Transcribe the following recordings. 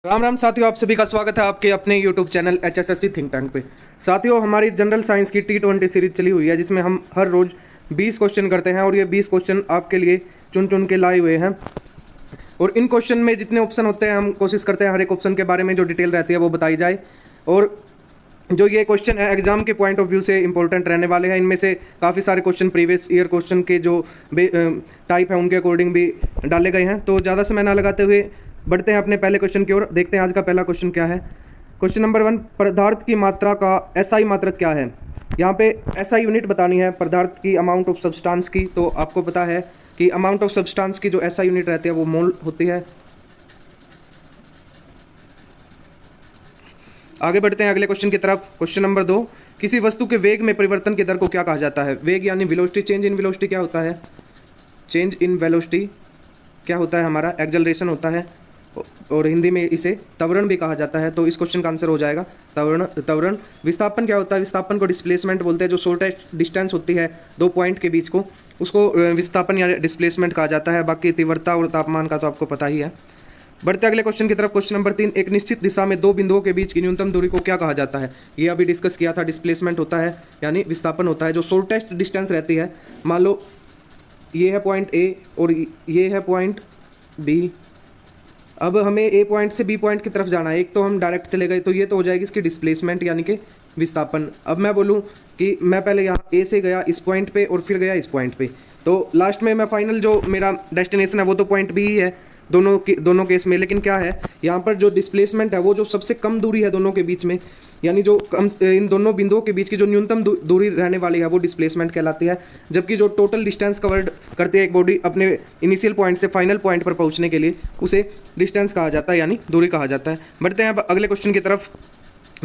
राम राम साथियों, आप सभी का स्वागत है आपके अपने YouTube channel HSSC think tank पे। साथियों, हमारी जनरल साइंस की T20 सीरीज चली हुई है जिसमें हम हर रोज़ 20 क्वेश्चन करते हैं और ये 20 क्वेश्चन आपके लिए चुन चुन के लाए हुए हैं। और इन क्वेश्चन में जितने ऑप्शन होते हैं हम कोशिश करते हैं हर एक ऑप्शन के बारे में जो डिटेल रहती है वो बताई जाए। और जो ये क्वेश्चन है एग्जाम के पॉइंट ऑफ व्यू से इंपॉर्टेंट रहने वाले हैं। इनमें से काफ़ी सारे क्वेश्चन प्रीवियस ईयर क्वेश्चन के जो टाइप है उनके अकॉर्डिंग भी डाले गए हैं। तो ज़्यादा समय ना लगाते हुए बढ़ते हैं अपने पहले क्वेश्चन की ओर। देखते हैं आज का पहला क्वेश्चन क्या है। क्वेश्चन नंबर 1, पदार्थ की मात्रा का एसआई मात्रक क्या है। यहाँ पे एसआई यूनिट बतानी है पदार्थ की, अमाउंट ऑफ सब्सटेंस की। तो आपको पता है कि अमाउंट ऑफ सब्सटेंस की जो एसआई यूनिट रहती है वो मोल होती है। आगे बढ़ते हैं अगले क्वेश्चन की तरफ। क्वेश्चन नंबर 2, किसी वस्तु के वेग में परिवर्तन की दर को क्या कहा जाता है। वेग यानी वेलोसिटी, चेंज इन वेलोसिटी क्या होता है। चेंज इन वेलोसिटी क्या होता है हमारा, एक्सेलरेशन होता है। और हिंदी में इसे त्वरण भी कहा जाता है। तो इस क्वेश्चन का आंसर हो जाएगा त्वरण। विस्थापन क्या होता है। विस्थापन को डिस्प्लेसमेंट बोलते हैं। जो शॉर्टेस्ट डिस्टेंस होती है दो पॉइंट के बीच को, उसको विस्थापन या डिस्प्लेसमेंट कहा जाता है। बाकी तीव्रता और तापमान का तो आपको पता ही है। बढ़ते अगले क्वेश्चन की तरफ। क्वेश्चन नंबर 3, एक निश्चित दिशा में दो बिंदुओं के बीच की न्यूनतम दूरी को क्या कहा जाता है। ये अभी डिस्कस किया था, डिस्प्लेसमेंट होता है यानी विस्थापन होता है। जो शॉर्टेस्ट डिस्टेंस रहती है, मान लो ये है पॉइंट ए और ये है पॉइंट बी। अब हमें ए पॉइंट से बी पॉइंट की तरफ जाना है। एक तो हम डायरेक्ट चले गए तो ये तो हो जाएगी इसकी डिस्प्लेसमेंट यानी कि विस्थापन। अब मैं बोलूँ कि मैं पहले यहाँ ए से गया इस पॉइंट पे और फिर गया इस पॉइंट पे, तो लास्ट में मैं फाइनल जो मेरा डेस्टिनेशन है वो तो पॉइंट बी ही है दोनों केस में। लेकिन क्या है यहाँ पर जो डिस्प्लेसमेंट है वो जो सबसे कम दूरी है दोनों के बीच में, यानी जो कम इन दोनों बिंदुओं के बीच की जो न्यूनतम दूरी रहने वाली है वो डिस्प्लेसमेंट कहलाती है। जबकि जो टोटल डिस्टेंस कवर्ड करती है एक बॉडी अपने इनिशियल पॉइंट से फाइनल पॉइंट पर पहुंचने के लिए, उसे डिस्टेंस कहा जाता है यानी दूरी कहा जाता है। बढ़ते हैं अब अगले क्वेश्चन की तरफ।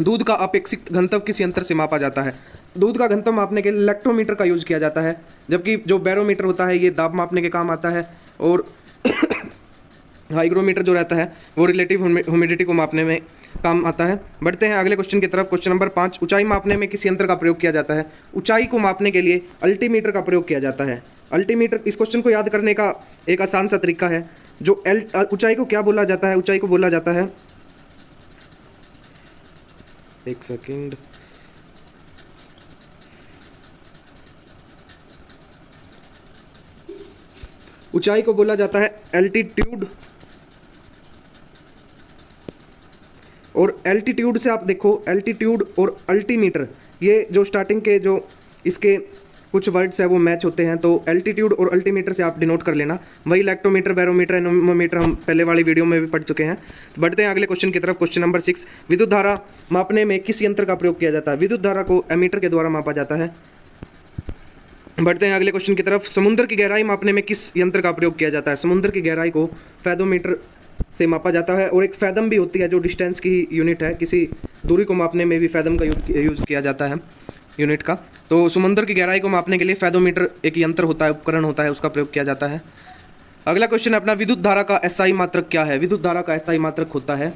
दूध का अपेक्षित घनत्व किस यंत्र से मापा जाता है। दूध का घनत्व मापने के लिए लैक्टोमीटर का यूज किया जाता है। जबकि जो बैरोमीटर होता है ये दाब मापने के काम आता है। और हाइग्रोमीटर जो रहता है वो रिलेटिव ह्यूमिडिटी को मापने में काम आता है। बढ़ते हैं अगले क्वेश्चन की तरफ। क्वेश्चन नंबर 5, ऊंचाई मापने में किस यंत्र का प्रयोग किया जाता है। ऊंचाई को मापने के लिए अल्टीमीटर का प्रयोग किया जाता है। अल्टीमीटर, इस क्वेश्चन को याद करने का एक आसान सा तरीका है। जो ऊंचाई को क्या बोला जाता है, ऊंचाई को बोला जाता है, एक सेकेंड, ऊंचाई को बोला जाता है एल्टीट्यूड। और एल्टीट्यूड से आप देखो, एल्टीट्यूड और अल्टीमीटर ये जो स्टार्टिंग के जो इसके कुछ वर्ड्स है वो मैच होते हैं। तो एल्टीट्यूड और अल्टीमीटर से आप डिनोट कर लेना। वही लैक्टोमीटर, बैरोमीटर, एनोमीटर हम पहले वाली वीडियो में भी पढ़ चुके हैं। बढ़ते हैं अगले क्वेश्चन की तरफ। क्वेश्चन नंबर 6, विद्युत धारा मापने में किस यंत्र का प्रयोग किया जाता है। विद्युत धारा को एमीटर के द्वारा मापा जाता है। बढ़ते हैं अगले क्वेश्चन की तरफ। समुद्र की गहराई मापने में किस यंत्र का प्रयोग किया जाता है। समुद्र की गहराई को फैथोमीटर से मापा जाता है। और एक फैदम भी होती है जो डिस्टेंस की यूनिट है, किसी दूरी को मापने में भी फैदम का यूज़ किया जाता है यूनिट का। तो समुद्र की गहराई को मापने के लिए फैथोमीटर एक यंत्र होता है, उपकरण होता है, उसका प्रयोग किया जाता है। अगला क्वेश्चन है अपना, विद्युत धारा का एसआई मात्रक क्या है। विद्युत धारा का एसआई मात्रक होता है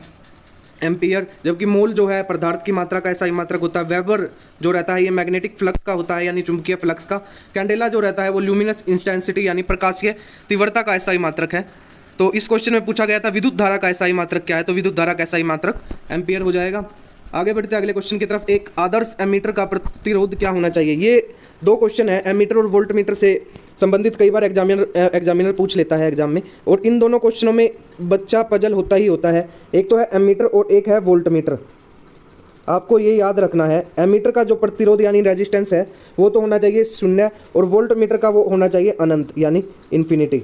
एम्पियर। जबकि मोल जो है पदार्थ की मात्रा का एसआई मात्रक होता है। वेबर जो रहता है ये मैग्नेटिक फ्लक्स का होता है यानी चुंबकीय फ्लक्स का। कैंडेला जो रहता है वो ल्यूमिनस इंटेंसिटी यानी प्रकाशीय तीव्रता का एसआई मात्रक है। तो इस क्वेश्चन में पूछा गया था विद्युत धारा का एसआई मात्रक क्या है, तो विद्युत धारा का एसआई मात्रक एम्पियर हो जाएगा। आगे बढ़ते अगले क्वेश्चन की तरफ। एक आदर्श एमीटर का प्रतिरोध क्या होना चाहिए। ये दो क्वेश्चन है, एमीटर और वोल्टमीटर से संबंधित, कई बार एग्जामिनर पूछ लेता है एग्जाम में। और इन दोनों क्वेश्चनों में बच्चा पजल होता ही होता है। एक तो है एमीटर और एक है वोल्टमीटर। आपको ये याद रखना है, एमीटर का जो प्रतिरोध यानी रेजिस्टेंस है वो तो होना चाहिए 0 और वोल्टमीटर का वो होना चाहिए अनंत यानी इन्फिनिटी।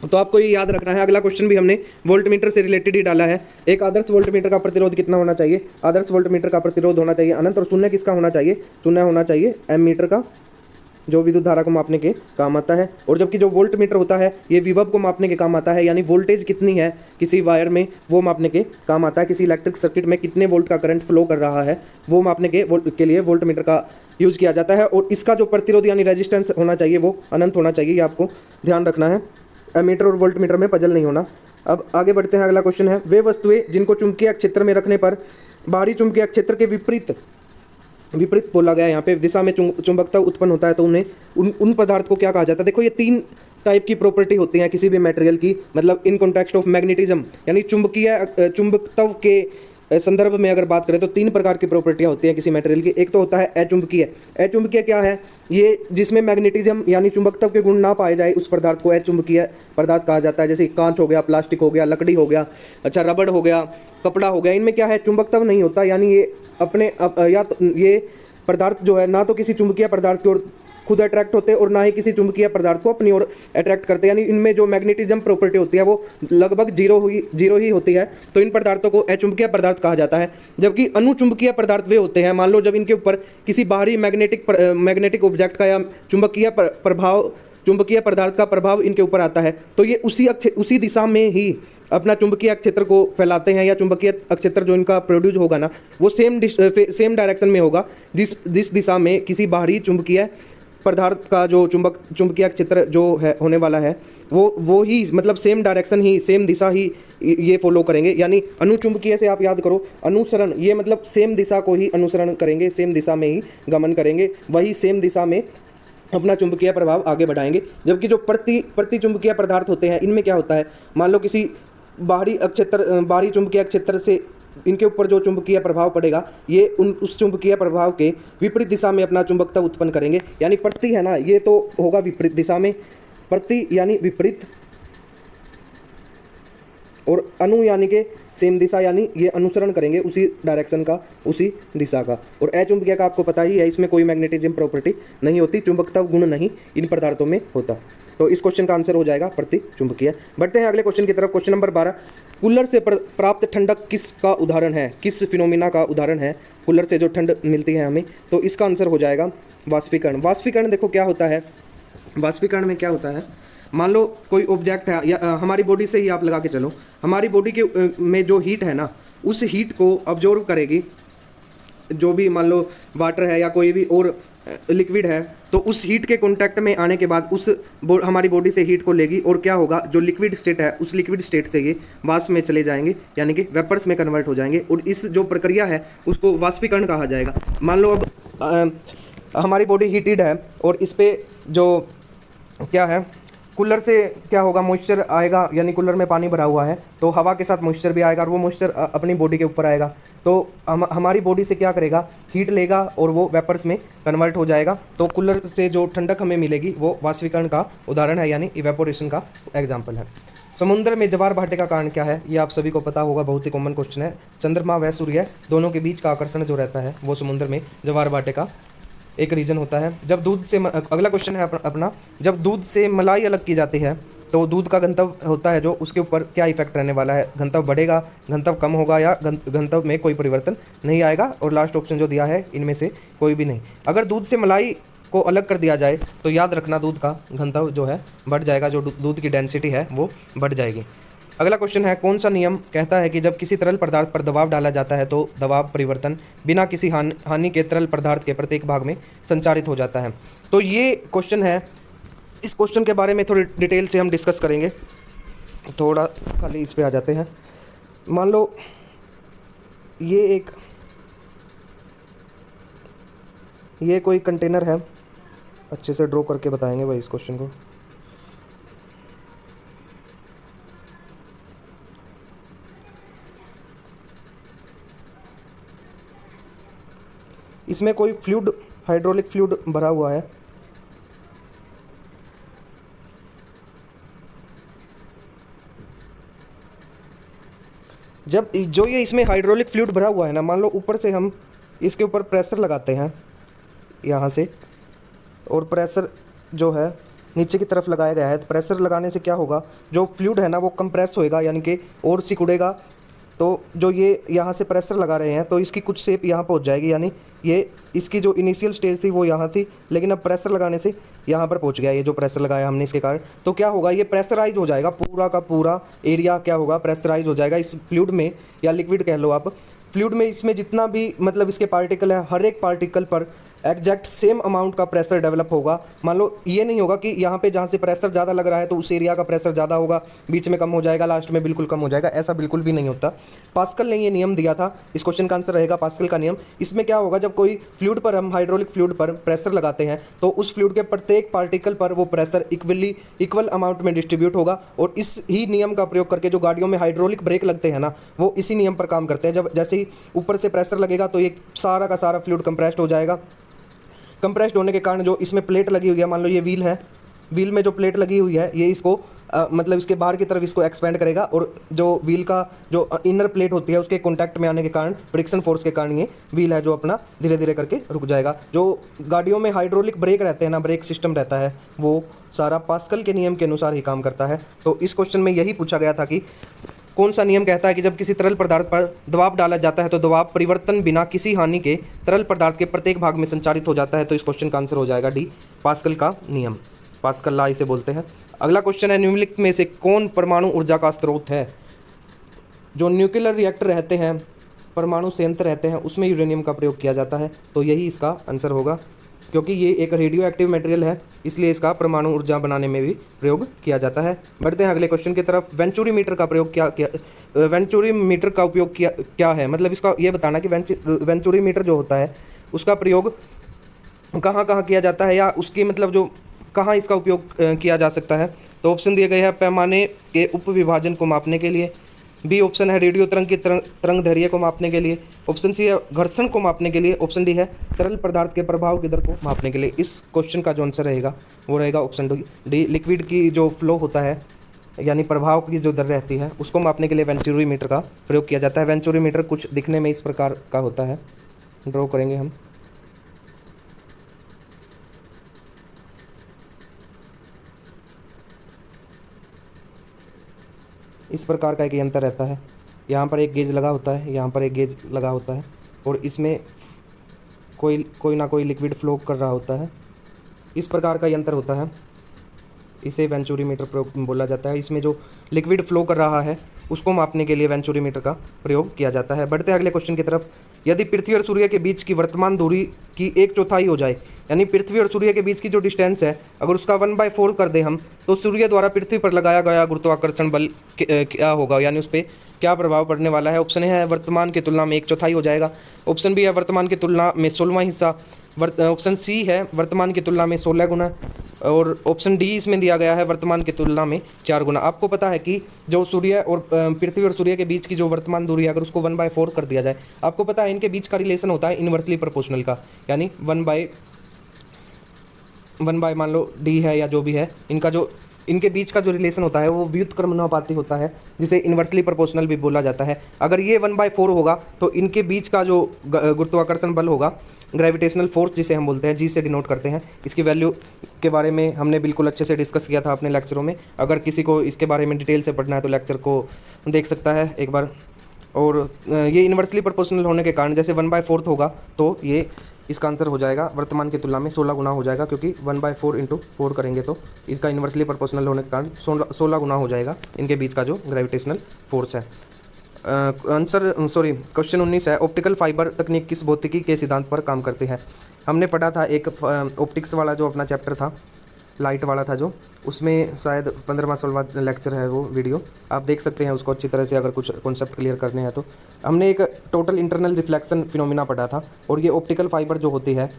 तो आपको ये याद रखना है। अगला क्वेश्चन भी हमने वोल्टमीटर से रिलेटेड ही डाला है। एक आदर्श वोल्टमीटर का प्रतिरोध कितना होना चाहिए। आदर्श वोल्टमीटर का प्रतिरोध होना चाहिए अनंत। और 0 किसका होना चाहिए, 0 होना चाहिए एमीटर का, जो विद्युत धारा को मापने के काम आता है। और जबकि जो वोल्टमीटर होता है ये विभव को मापने के काम आता है, यानी वोल्टेज कितनी है किसी वायर में वो मापने के काम आता है। किसी इलेक्ट्रिक सर्किट में कितने वोल्ट का करंट फ्लो कर रहा है वो मापने के लिए वोल्टमीटर का यूज़ किया जाता है। और इसका जो प्रतिरोध यानी रेजिस्टेंस होना चाहिए वो अनंत होना चाहिए, ये आपको ध्यान रखना है। एमीटर और वोल्टमीटर में पजल नहीं होना। अब आगे बढ़ते हैं। अगला क्वेश्चन है, वे वस्तुएं जिनको चुंबकीय क्षेत्र में रखने पर बाहरी चुंबकीय क्षेत्र के विपरीत बोला गया है। यहाँ पे दिशा में चुंबकता उत्पन्न होता है, तो उन्हें उन पदार्थ को क्या कहा जाता है। देखो ये 3 टाइप की प्रॉपर्टी होती हैं किसी भी मटेरियल की, मतलब इन कॉन्टेक्स्ट ऑफ मैग्नेटिज्म यानी चुंबकीय चुंबकत्व के संदर्भ में अगर बात करें तो 3 प्रकार की प्रॉपर्टियां होती हैं किसी मटेरियल की। एक तो होता है अचुंबकीय। अचुंबकीय क्या है? ये जिसमें मैग्नेटिज्म यानी चुंबकत्व के गुण ना पाए जाए उस पदार्थ को अचुंबकीय पदार्थ कहा जाता है। जैसे कांच हो गया, प्लास्टिक हो गया, लकड़ी हो गया, अच्छा रबड़ हो गया, कपड़ा हो गया। इनमें क्या है? चुंबकत्व नहीं होता, यानी ये अपने या तो ये पदार्थ जो है ना तो किसी चुंबकीय पदार्थ की ओर खुद अट्रैक्ट होते हैं और ना ही किसी चुंबकीय पदार्थ को अपनी ओर अट्रैक्ट करते हैं, यानी इनमें जो मैग्नेटिज्म प्रॉपर्टी होती है वो लगभग जीरो ही होती है। तो इन पदार्थों को अचुंबकीय पदार्थ कहा जाता है। जबकि अनुचुंबकीय पदार्थ वे होते हैं, मान लो जब इनके ऊपर किसी बाहरी मैग्नेटिक ऑब्जेक्ट का या चुंबकीय पदार्थ का प्रभाव इनके ऊपर आता है तो ये उसी दिशा में ही अपना चुंबकीय क्षेत्र को फैलाते हैं, या चुंबकीय क्षेत्र जो इनका प्रोड्यूस होगा ना वो सेम डायरेक्शन में होगा जिस दिशा में किसी बाहरी चुंबकीय पदार्थ का जो चुंबकीय क्षेत्र जो है होने वाला है वो ही मतलब सेम डायरेक्शन ही, सेम दिशा ही ये फॉलो करेंगे। यानी अनुचुंबकीय से आप याद करो अनुसरण, ये मतलब सेम दिशा को ही अनुसरण करेंगे, सेम दिशा में ही गमन करेंगे, वही सेम दिशा में अपना चुंबकीय प्रभाव आगे बढ़ाएंगे। जबकि जो प्रति चुंबकीय पदार्थ होते हैं इनमें क्या होता है, मान लो किसी बाहरी चुंबकीय क्षेत्र से इनके ऊपर जो चुंबकीय प्रभाव पड़ेगा ये उस चुंबकीय प्रभाव के विपरीत दिशा में अपना चुंबकत्व उत्पन्न करेंगे। यानी प्रति है ना, ये तो होगा विपरीत दिशा में, प्रति यानी विपरीत, और अनु यानी के सेम दिशा, यानी ये अनुसरण करेंगे उसी डायरेक्शन का, उसी दिशा का। और अचुंबकीय का आपको पता ही है, इसमें कोई मैग्नेटिज्म प्रॉपर्टी नहीं होती, चुंबकत्व गुण नहीं इन पदार्थों में होता। तो इस क्वेश्चन का आंसर हो जाएगा प्रति चुंबकीय। बढ़ते हैं अगले क्वेश्चन की तरफ। क्वेश्चन नंबर 12, कूलर से प्राप्त ठंडक किसका उदाहरण है? किस फिनोमिना का उदाहरण है कूलर से जो ठंड मिलती है हमें? तो इसका आंसर हो जाएगा वाष्पीकरण। वाष्पीकरण देखो क्या होता है, वाष्पीकरण में क्या होता है, मान लो कोई ऑब्जेक्ट है या हमारी बॉडी से ही आप लगा के चलो, हमारी बॉडी के में जो हीट है ना उस हीट को ऑब्जर्व करेगी जो भी मान लो वाटर है या कोई भी और लिक्विड है, तो उस हीट के कांटेक्ट में आने के बाद हमारी बॉडी से हीट को लेगी और क्या होगा, जो लिक्विड स्टेट है उस लिक्विड स्टेट से ये वाष्प में चले जाएंगे, यानी कि वेपर्स में कन्वर्ट हो जाएंगे, और इस जो प्रक्रिया है उसको वाष्पीकरण कहा जाएगा। मान लो अब हमारी बॉडी हीटेड है और इस पर जो क्या है कूलर से क्या होगा, मॉइस्चर आएगा, यानी कूलर में पानी भरा हुआ है तो हवा के साथ मॉइस्चर भी आएगा और वो मॉइस्चर अपनी बॉडी के ऊपर आएगा, तो हमारी बॉडी से क्या करेगा, हीट लेगा और वो वेपर्स में कन्वर्ट हो जाएगा। तो कूलर से जो ठंडक हमें मिलेगी वो वाष्पीकरण का उदाहरण है, यानी इवेपोरेशन का एग्जाम्पल है। समुद्र में ज्वार भाटे का कारण क्या है? ये आप सभी को पता होगा, बहुत ही कॉमन क्वेश्चन है। चंद्रमा व सूर्य दोनों के बीच का आकर्षण जो रहता है वो समुद्र में ज्वार भाटे का एक रीजन होता है। जब दूध से अगला क्वेश्चन है अपना, जब दूध से मलाई अलग की जाती है तो दूध का घनत्व होता है जो, उसके ऊपर क्या इफेक्ट रहने वाला है? घनत्व बढ़ेगा, घनत्व कम होगा, या घनत्व में कोई परिवर्तन नहीं आएगा? और लास्ट ऑप्शन जो दिया है इनमें से कोई भी नहीं। अगर दूध से मलाई को अलग कर दिया जाए तो याद रखना दूध का घनत्व जो है बढ़ जाएगा, जो दूध की डेंसिटी है वो बढ़ जाएगी। अगला क्वेश्चन है, कौन सा नियम कहता है कि जब किसी तरल पदार्थ पर दबाव डाला जाता है तो दबाव परिवर्तन बिना किसी हानि के तरल पदार्थ के प्रत्येक भाग में संचारित हो जाता है? तो ये क्वेश्चन है, इस क्वेश्चन के बारे में थोड़ी डिटेल से हम डिस्कस करेंगे। थोड़ा खाली इस पे आ जाते हैं। मान लो ये कोई कंटेनर है, अच्छे से ड्रॉ करके बताएंगे भाई इस क्वेश्चन को। इसमें कोई फ्लूइड, हाइड्रोलिक फ्लूइड भरा हुआ है। जब जो ये इसमें हाइड्रोलिक फ्लूइड भरा हुआ है ना, मान लो ऊपर से हम इसके ऊपर प्रेशर लगाते हैं यहाँ से, और प्रेशर जो है नीचे की तरफ लगाया गया है, तो प्रेशर लगाने से क्या होगा, जो फ्लूइड है ना वो कंप्रेस होएगा, यानी कि और सिकुड़ेगा। तो जो ये यहाँ से प्रेशर लगा रहे हैं तो इसकी कुछ शेप यहाँ पहुँच जाएगी, यानी ये इसकी जो इनिशियल स्टेज थी वो यहाँ थी, लेकिन अब प्रेशर लगाने से यहाँ पर पहुँच गया, ये जो प्रेशर लगाया हमने इसके कारण। तो क्या होगा, ये प्रेशराइज हो जाएगा, पूरा का पूरा एरिया क्या होगा, प्रेशराइज हो जाएगा इस फ्लूइड में, या लिक्विड कह लो आप। फ्लूइड में इसमें जितना भी मतलब इसके पार्टिकल है, हर एक पार्टिकल पर एग्जैक्ट सेम अमाउंट का प्रेशर डेवलप होगा। मान लो ये नहीं होगा कि यहाँ पे जहाँ से प्रेशर ज़्यादा लग रहा है तो उस एरिया का प्रेशर ज़्यादा होगा, बीच में कम हो जाएगा, लास्ट में बिल्कुल कम हो जाएगा, ऐसा बिल्कुल भी नहीं होता। पास्कल ने ये नियम दिया था, इस क्वेश्चन का आंसर रहेगा पास्कल का नियम। इसमें क्या होगा, जब कोई फ्लूइड पर हम हाइड्रोलिक फ्लूइड पर प्रेशर लगाते हैं तो उस फ्लूइड के प्रत्येक पार्टिकल पर वो प्रेशर इक्वल अमाउंट में डिस्ट्रीब्यूट होगा। और इस ही नियम का प्रयोग करके जो गाड़ियों में हाइड्रोलिक ब्रेक लगते हैं ना, वो इसी नियम पर काम करते हैं। जब जैसे ही ऊपर से प्रेशर लगेगा तो ये सारा का सारा फ्लूइड कंप्रेस्ड हो जाएगा। कंप्रेस्ड होने के कारण जो इसमें प्लेट लगी हुई है, मान लो ये व्हील है, व्हील में जो प्लेट लगी हुई है ये इसको मतलब इसके बाहर की तरफ इसको एक्सपेंड करेगा, और जो व्हील का जो इनर प्लेट होती है उसके कॉन्टैक्ट में आने के कारण, फ्रिक्शन फोर्स के कारण ये व्हील है जो अपना धीरे धीरे करके रुक जाएगा। जो गाड़ियों में हाइड्रोलिक ब्रेक रहते हैं ना, ब्रेक सिस्टम रहता है, वो सारा पास्कल के नियम के अनुसार ही काम करता है। तो इस क्वेश्चन में यही पूछा गया था कि कौन सा नियम कहता है कि जब किसी तरल पदार्थ पर दबाव डाला जाता है तो दबाव परिवर्तन बिना किसी हानि के तरल पदार्थ के प्रत्येक भाग में संचारित हो जाता है। तो इस क्वेश्चन का आंसर हो जाएगा डी, पास्कल का नियम, पास्कल लॉ इसे बोलते हैं। अगला क्वेश्चन है, निम्नलिखित में से कौन परमाणु ऊर्जा का स्रोत है? जो न्यूक्लियर रिएक्टर रहते हैं, परमाणु संयंत्र रहते हैं, उसमें यूरेनियम का प्रयोग किया जाता है। तो यही इसका आंसर होगा, क्योंकि ये एक रेडियो एक्टिव मटेरियल है, इसलिए इसका परमाणु ऊर्जा बनाने में भी प्रयोग किया जाता है। बढ़ते हैं अगले क्वेश्चन की तरफ। वेंचुरी मीटर का प्रयोग वेंचुरी मीटर का उपयोग क्या है? मतलब इसका ये बताना कि वेंचुरी मीटर जो होता है उसका प्रयोग कहाँ कहाँ किया जाता है, या उसकी मतलब जो कहाँ इसका उपयोग किया जा सकता है। तो ऑप्शन दिए गए हैं, पैमाने के उपविभाजन को मापने के लिए, बी ऑप्शन है रेडियो तरंग की तरंग दैर्ध्य को मापने के लिए, ऑप्शन सी है घर्षण को मापने के लिए, ऑप्शन डी है तरल पदार्थ के प्रभाव की दर को मापने के लिए। इस क्वेश्चन का जो आंसर रहेगा वो रहेगा ऑप्शन डी, लिक्विड की जो फ्लो होता है यानी प्रभाव की जो दर रहती है उसको मापने के लिए वेंचुरी मीटर का प्रयोग किया जाता है। वेंचुरी मीटर कुछ दिखने में इस प्रकार का होता है, ड्रॉ करेंगे हम। इस प्रकार का एक यंत्र रहता है, यहाँ पर एक गेज लगा होता है, यहाँ पर एक गेज लगा होता है, और इसमें कोई ना कोई लिक्विड फ्लो कर रहा होता है। इस प्रकार का यंत्र होता है, इसे वेंचुरी मीटर प्रयोग बोला जाता है। इसमें जो लिक्विड फ्लो कर रहा है उसको मापने के लिए वेंचुरी मीटर का प्रयोग किया जाता है। बढ़ते हैं अगले क्वेश्चन की तरफ। यदि पृथ्वी और सूर्य के बीच की वर्तमान दूरी की 1/4 हो जाए, यानी पृथ्वी और सूर्य के बीच की जो डिस्टेंस है अगर उसका 1/4 कर दें हम, तो सूर्य द्वारा पृथ्वी पर लगाया गया गुरुत्वाकर्षण बल क्या होगा, यानी उस पर क्या प्रभाव पड़ने वाला है? ऑप्शन ए है वर्तमान की तुलना में 1/4 हो जाएगा, ऑप्शन बी है वर्तमान की तुलना में 16वां हिस्सा, ऑप्शन सी है वर्तमान की तुलना में 16 गुना, और ऑप्शन डी इसमें दिया गया है वर्तमान की तुलना में 4 गुना। आपको पता है कि जो सूर्य और पृथ्वी और सूर्य के बीच की जो वर्तमान दूरी है अगर उसको 1/4 कर दिया जाए, आपको पता है इनके बीच का रिलेशन होता है इन्वर्सली प्रोपोर्शनल का, यानी 1/1 मान लो डी है या जो भी है, इनके बीच का जो रिलेशन होता है वो व्युत्क्रमानुपाती होता है, जिसे इन्वर्सली प्रोपोर्शनल भी बोला जाता है। अगर ये 1/4 होगा तो इनके बीच का जो गुरुत्वाकर्षण बल होगा, ग्रेविटेशनल फोर्स जिसे हम बोलते हैं, जी से डिनोट करते हैं। इसकी वैल्यू के बारे में हमने बिल्कुल अच्छे से डिस्कस किया था अपने लेक्चरों में। अगर किसी को इसके बारे में डिटेल से पढ़ना है तो लेक्चर को देख सकता है एक बार। और ये इन्वर्सली प्रोपोर्शनल होने के कारण जैसे 1/4 होगा तो ये इसका आंसर हो जाएगा वर्तमान की तुलना में 16 गुना हो जाएगा, क्योंकि 1/4 × 4 करेंगे तो इसका इन्वर्सली प्रोपोर्शनल होने के कारण 16 गुना हो जाएगा इनके बीच का जो ग्रेविटेशनल फोर्स है। क्वेश्चन 19 है, ऑप्टिकल फाइबर तकनीक किस भौतिकी के सिद्धांत पर काम करते हैं? हमने पढ़ा था एक ऑप्टिक्स वाला जो अपना चैप्टर था, लाइट वाला था जो, उसमें शायद 15वां-16वां लेक्चर है वो वीडियो, आप देख सकते हैं उसको अच्छी तरह से अगर कुछ कॉन्सेप्ट क्लियर करने हैं तो। हमने एक टोटल इंटरनल रिफ्लेक्शन फिनोमिना पढ़ा था, और ये ऑप्टिकल फाइबर जो होती है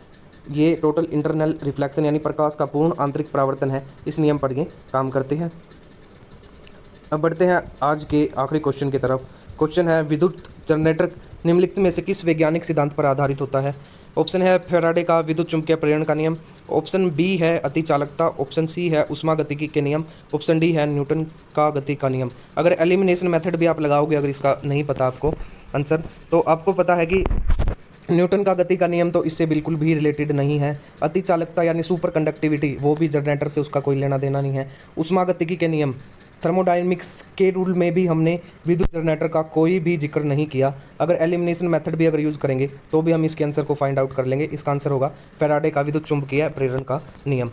ये टोटल इंटरनल रिफ्लेक्शन यानी प्रकाश का पूर्ण आंतरिक परावर्तन है, इस नियम पर ये काम करते हैं। अब बढ़ते हैं आज के आखिरी क्वेश्चन की तरफ। क्वेश्चन है, विद्युत जनरेटर निम्नलिखित में से किस वैज्ञानिक सिद्धांत पर आधारित होता है? ऑप्शन है फैराडे का विद्युत चुंबकीय प्रेरण का नियम, ऑप्शन बी है अतिचालकता, ऑप्शन सी है उष्मागतिकी के नियम, ऑप्शन डी है न्यूटन का गति का नियम। अगर एलिमिनेशन मेथड भी आप लगाओगे, अगर इसका नहीं पता आपको आंसर, तो आपको पता है कि न्यूटन का गति का नियम तो इससे बिल्कुल भी रिलेटेड नहीं है। अतिचालकता यानी सुपर कंडक्टिविटी, वो भी जनरेटर से उसका कोई लेना देना नहीं है। उष्मागतिकी के नियम, थर्मोडायनेमिक्स के रूल में भी हमने विद्युत जनरेटर का कोई भी जिक्र नहीं किया। अगर एलिमिनेशन मेथड भी अगर यूज़ करेंगे तो भी हम इसके आंसर को फाइंड आउट कर लेंगे। इसका आंसर होगा फैराडे का विद्युत चुंबकीय प्रेरण का नियम।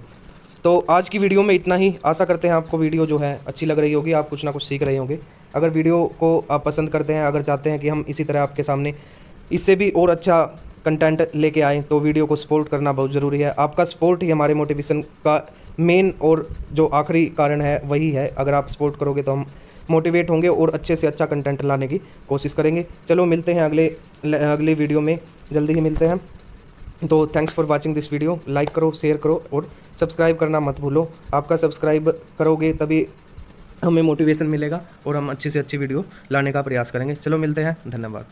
तो आज की वीडियो में इतना ही। आशा करते हैं आपको वीडियो जो है अच्छी लग रही होगी, आप कुछ ना कुछ सीख रहे होंगे। अगर वीडियो को आप पसंद करते हैं, अगर चाहते हैं कि हम इसी तरह आपके सामने इससे भी और अच्छा कंटेंट लेके आएँ, तो वीडियो को सपोर्ट करना बहुत ज़रूरी है। आपका सपोर्ट ही हमारे मोटिवेशन का मेन और जो आखिरी कारण है वही है। अगर आप सपोर्ट करोगे तो हम मोटिवेट होंगे और अच्छे से अच्छा कंटेंट लाने की कोशिश करेंगे। चलो मिलते हैं अगले वीडियो में, जल्दी ही मिलते हैं। तो thanks for watching this video. Like करो, शेयर करो और सब्सक्राइब करना मत भूलो। आपका सब्सक्राइब करोगे तभी हमें मोटिवेशन मिलेगा और हम अच्छी से अच्छी वीडियो लाने का प्रयास करेंगे। चलो मिलते हैं, धन्यवाद।